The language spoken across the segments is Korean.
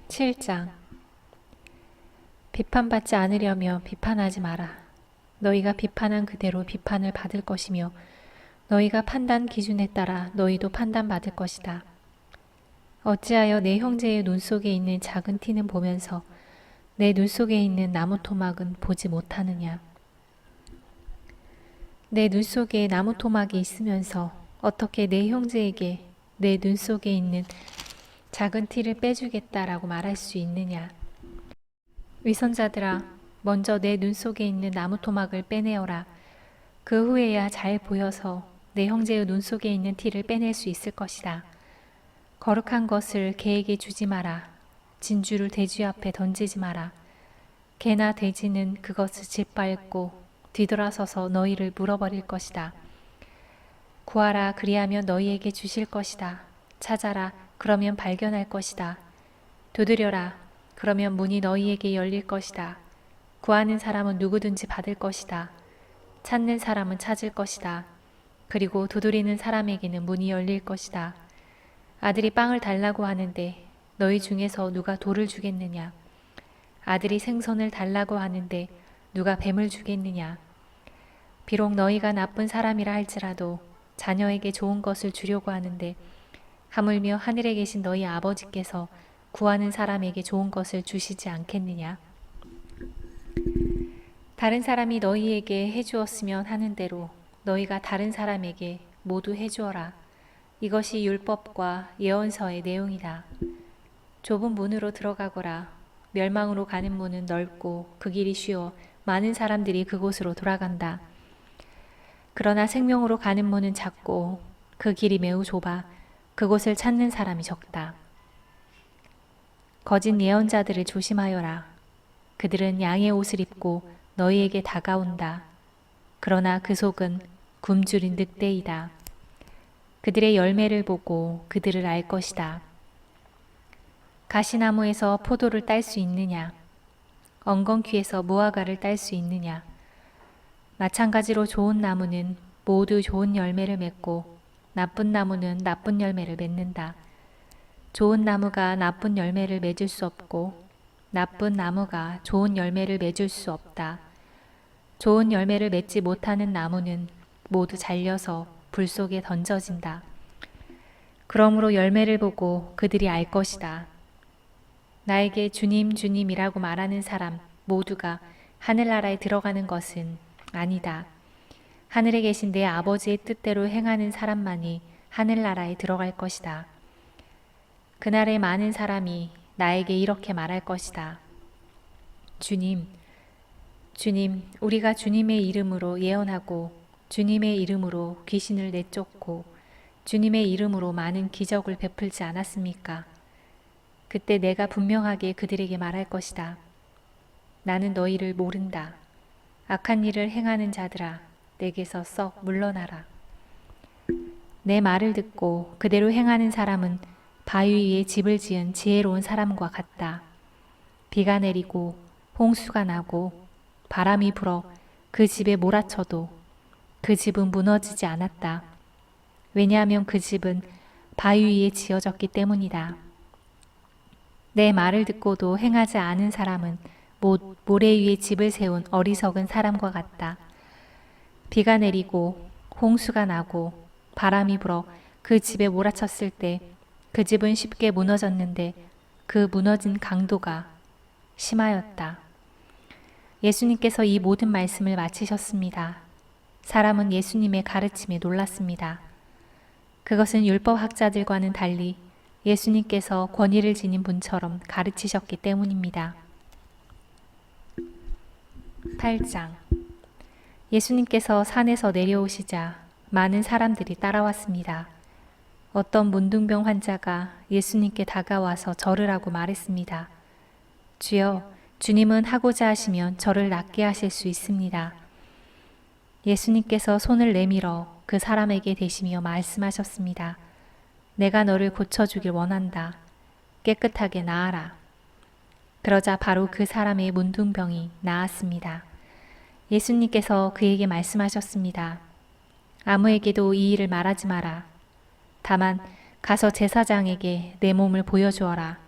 7장. 비판받지 않으려면 비판하지 마라. 너희가 비판한 그대로 비판을 받을 것이며 너희가 판단 기준에 따라 너희도 판단받을 것이다. 어찌하여 내 형제의 눈 속에 있는 작은 티는 보면서 내 눈 속에 있는 나무 토막은 보지 못하느냐. 내 눈 속에 나무 토막이 있으면서 어떻게 내 형제에게 내 눈 속에 있는 작은 티를 빼주겠다라고 말할 수 있느냐. 위선자들아, 먼저 내 눈 속에 있는 나무 토막을 빼내어라. 그 후에야 잘 보여서 내 형제의 눈 속에 있는 티를 빼낼 수 있을 것이다. 거룩한 것을 개에게 주지 마라. 진주를 돼지 앞에 던지지 마라. 개나 돼지는 그것을 짓밟고 뒤돌아서서 너희를 물어버릴 것이다. 구하라, 그리하면 너희에게 주실 것이다. 찾아라, 그러면 발견할 것이다. 두드려라, 그러면 문이 너희에게 열릴 것이다. 구하는 사람은 누구든지 받을 것이다. 찾는 사람은 찾을 것이다. 그리고 두드리는 사람에게는 문이 열릴 것이다. 아들이 빵을 달라고 하는데 너희 중에서 누가 돌을 주겠느냐? 아들이 생선을 달라고 하는데 누가 뱀을 주겠느냐? 비록 너희가 나쁜 사람이라 할지라도 자녀에게 좋은 것을 주려고 하는데 하물며 하늘에 계신 너희 아버지께서 구하는 사람에게 좋은 것을 주시지 않겠느냐? 다른 사람이 너희에게 해주었으면 하는 대로 너희가 다른 사람에게 모두 해주어라. 이것이 율법과 예언서의 내용이다. 좁은 문으로 들어가거라. 멸망으로 가는 문은 넓고 그 길이 쉬워 많은 사람들이 그곳으로 돌아간다. 그러나 생명으로 가는 문은 작고 그 길이 매우 좁아 그곳을 찾는 사람이 적다. 거짓 예언자들을 조심하여라. 그들은 양의 옷을 입고 너희에게 다가온다. 그러나 그 속은 굶주린 늑대이다. 그들의 열매를 보고 그들을 알 것이다. 가시나무에서 포도를 딸 수 있느냐? 엉겅퀴에서 무화과를 딸 수 있느냐? 마찬가지로 좋은 나무는 모두 좋은 열매를 맺고 나쁜 나무는 나쁜 열매를 맺는다. 좋은 나무가 나쁜 열매를 맺을 수 없고 나쁜 나무가 좋은 열매를 맺을 수 없다. 좋은 열매를 맺지 못하는 나무는 모두 잘려서 불 속에 던져진다. 그러므로 열매를 보고 그들이 알 것이다. 나에게 주님, 주님이라고 말하는 사람 모두가 하늘나라에 들어가는 것은 아니다. 하늘에 계신 내 아버지의 뜻대로 행하는 사람만이 하늘나라에 들어갈 것이다. 그날에 많은 사람이 나에게 이렇게 말할 것이다. 주님, 주님, 우리가 주님의 이름으로 예언하고 주님의 이름으로 귀신을 내쫓고 주님의 이름으로 많은 기적을 베풀지 않았습니까? 그때 내가 분명하게 그들에게 말할 것이다. 나는 너희를 모른다. 악한 일을 행하는 자들아, 내게서 썩 물러나라. 내 말을 듣고 그대로 행하는 사람은 바위 위에 집을 지은 지혜로운 사람과 같다. 비가 내리고 홍수가 나고 바람이 불어 그 집에 몰아쳐도 그 집은 무너지지 않았다. 왜냐하면 그 집은 바위 위에 지어졌기 때문이다. 내 말을 듣고도 행하지 않은 사람은 모래 위에 집을 세운 어리석은 사람과 같다. 비가 내리고 홍수가 나고 바람이 불어 그 집에 몰아쳤을 때 그 집은 쉽게 무너졌는데 그 무너진 강도가 심하였다. 예수님께서 이 모든 말씀을 마치셨습니다. 사람은 예수님의 가르침에 놀랐습니다. 그것은 율법학자들과는 달리 예수님께서 권위를 지닌 분처럼 가르치셨기 때문입니다. 8장. 예수님께서 산에서 내려오시자 많은 사람들이 따라왔습니다. 어떤 문둥병 환자가 예수님께 다가와서 절으라고 말했습니다. 주여, 주님은 하고자 하시면 저를 낫게 하실 수 있습니다. 예수님께서 손을 내밀어 그 사람에게 대시며 말씀하셨습니다. 내가 너를 고쳐주길 원한다. 깨끗하게 나아라. 그러자 바로 그 사람의 문둥병이 나았습니다. 예수님께서 그에게 말씀하셨습니다. 아무에게도 이 일을 말하지 마라. 다만 가서 제사장에게 내 몸을 보여주어라.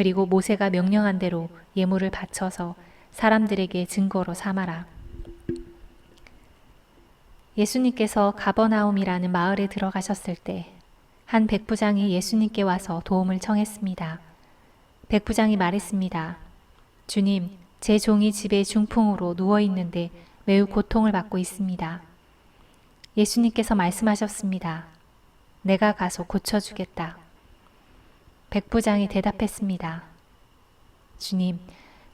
그리고 모세가 명령한 대로 예물을 바쳐서 사람들에게 증거로 삼아라. 예수님께서 가버나움이라는 마을에 들어가셨을 때 한 백부장이 예수님께 와서 도움을 청했습니다. 백부장이 말했습니다. 주님, 제 종이 집에 중풍으로 누워 있는데 매우 고통을 받고 있습니다. 예수님께서 말씀하셨습니다. 내가 가서 고쳐주겠다. 백부장이 대답했습니다. 주님,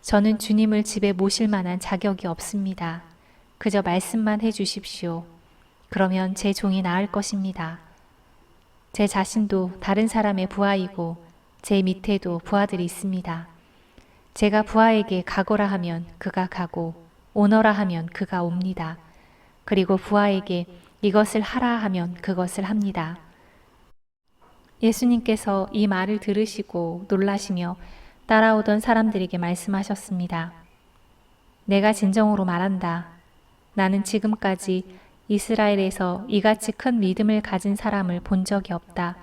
저는 주님을 집에 모실 만한 자격이 없습니다. 그저 말씀만 해주십시오. 그러면 제 종이 나을 것입니다. 제 자신도 다른 사람의 부하이고 제 밑에도 부하들이 있습니다. 제가 부하에게 가거라 하면 그가 가고 오너라 하면 그가 옵니다. 그리고 부하에게 이것을 하라 하면 그것을 합니다. 예수님께서 이 말을 들으시고 놀라시며 따라오던 사람들에게 말씀하셨습니다. 내가 진정으로 말한다. 나는 지금까지 이스라엘에서 이같이 큰 믿음을 가진 사람을 본 적이 없다.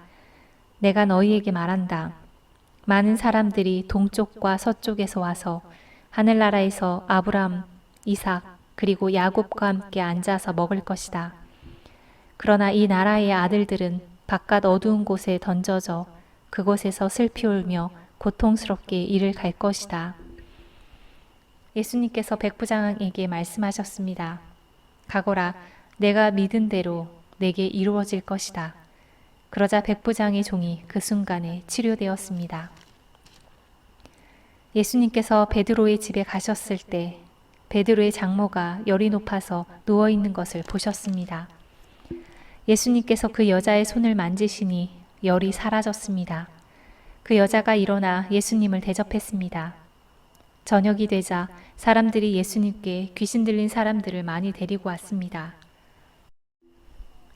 내가 너희에게 말한다. 많은 사람들이 동쪽과 서쪽에서 와서 하늘나라에서 아브라함, 이삭, 그리고 야곱과 함께 앉아서 먹을 것이다. 그러나 이 나라의 아들들은 바깥 어두운 곳에 던져져 그곳에서 슬피 울며 고통스럽게 이를 갈 것이다. 예수님께서 백부장에게 말씀하셨습니다. 가거라, 내가 믿은 대로 내게 이루어질 것이다. 그러자 백부장의 종이 그 순간에 치료되었습니다. 예수님께서 베드로의 집에 가셨을 때 베드로의 장모가 열이 높아서 누워 있는 것을 보셨습니다. 예수님께서 그 여자의 손을 만지시니 열이 사라졌습니다. 그 여자가 일어나 예수님을 대접했습니다. 저녁이 되자 사람들이 예수님께 귀신 들린 사람들을 많이 데리고 왔습니다.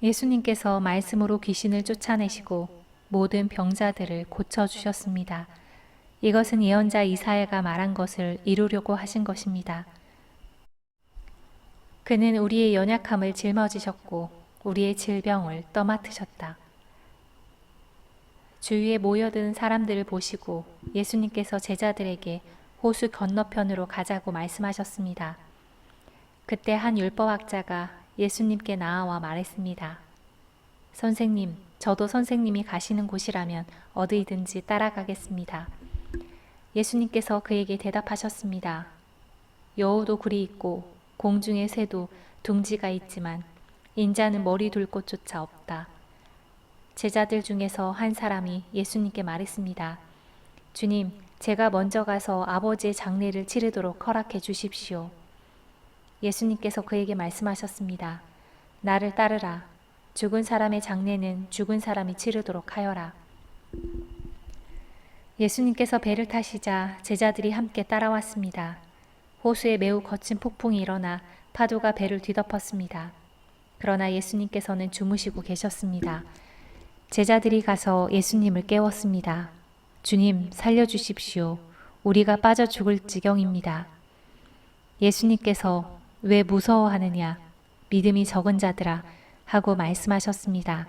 예수님께서 말씀으로 귀신을 쫓아내시고 모든 병자들을 고쳐주셨습니다. 이것은 예언자 이사야가 말한 것을 이루려고 하신 것입니다. 그는 우리의 연약함을 짊어지셨고 우리의 질병을 떠맡으셨다. 주위에 모여든 사람들을 보시고 예수님께서 제자들에게 호수 건너편으로 가자고 말씀하셨습니다. 그때 한 율법학자가 예수님께 나아와 말했습니다. 선생님, 저도 선생님이 가시는 곳이라면 어디든지 따라가겠습니다. 예수님께서 그에게 대답하셨습니다. 여우도 굴이 있고 공중의 새도 둥지가 있지만 인자는 머리 둘 곳조차 없다. 제자들 중에서 한 사람이 예수님께 말했습니다. 주님, 제가 먼저 가서 아버지의 장례를 치르도록 허락해 주십시오. 예수님께서 그에게 말씀하셨습니다. 나를 따르라. 죽은 사람의 장례는 죽은 사람이 치르도록 하여라. 예수님께서 배를 타시자 제자들이 함께 따라왔습니다. 호수에 매우 거친 폭풍이 일어나 파도가 배를 뒤덮었습니다. 그러나 예수님께서는 주무시고 계셨습니다. 제자들이 가서 예수님을 깨웠습니다. 주님, 살려주십시오. 우리가 빠져 죽을 지경입니다. 예수님께서 왜 무서워하느냐? 믿음이 적은 자들아 하고 말씀하셨습니다.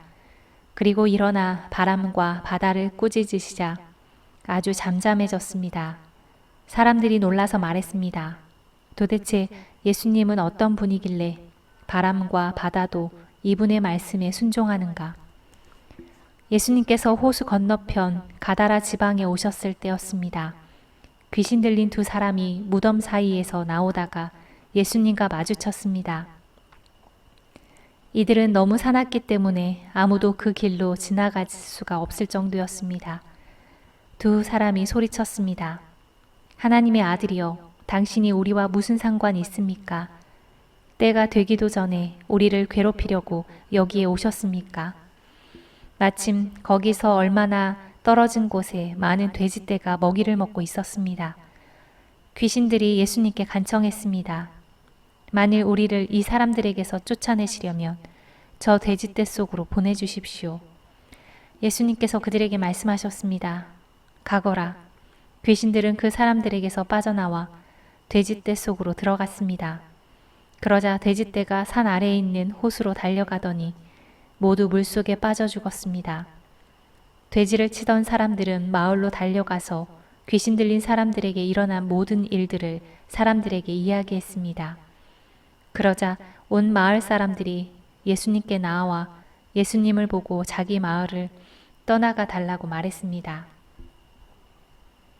그리고 일어나 바람과 바다를 꾸짖으시자 아주 잠잠해졌습니다. 사람들이 놀라서 말했습니다. 도대체 예수님은 어떤 분이길래 바람과 바다도 이분의 말씀에 순종하는가? 예수님께서 호수 건너편 가다라 지방에 오셨을 때였습니다. 귀신 들린 두 사람이 무덤 사이에서 나오다가 예수님과 마주쳤습니다. 이들은 너무 사납기 때문에 아무도 그 길로 지나갈 수가 없을 정도였습니다. 두 사람이 소리쳤습니다. 하나님의 아들이여, 당신이 우리와 무슨 상관이 있습니까? 때가 되기도 전에 우리를 괴롭히려고 여기에 오셨습니까? 마침 거기서 얼마나 떨어진 곳에 많은 돼지떼가 먹이를 먹고 있었습니다. 귀신들이 예수님께 간청했습니다. 만일 우리를 이 사람들에게서 쫓아내시려면 저 돼지떼 속으로 보내주십시오. 예수님께서 그들에게 말씀하셨습니다. 가거라. 귀신들은 그 사람들에게서 빠져나와 돼지떼 속으로 들어갔습니다. 그러자 돼지떼가 산 아래에 있는 호수로 달려가더니 모두 물속에 빠져 죽었습니다. 돼지를 치던 사람들은 마을로 달려가서 귀신 들린 사람들에게 일어난 모든 일들을 사람들에게 이야기했습니다. 그러자 온 마을 사람들이 예수님께 나와 예수님을 보고 자기 마을을 떠나가 달라고 말했습니다.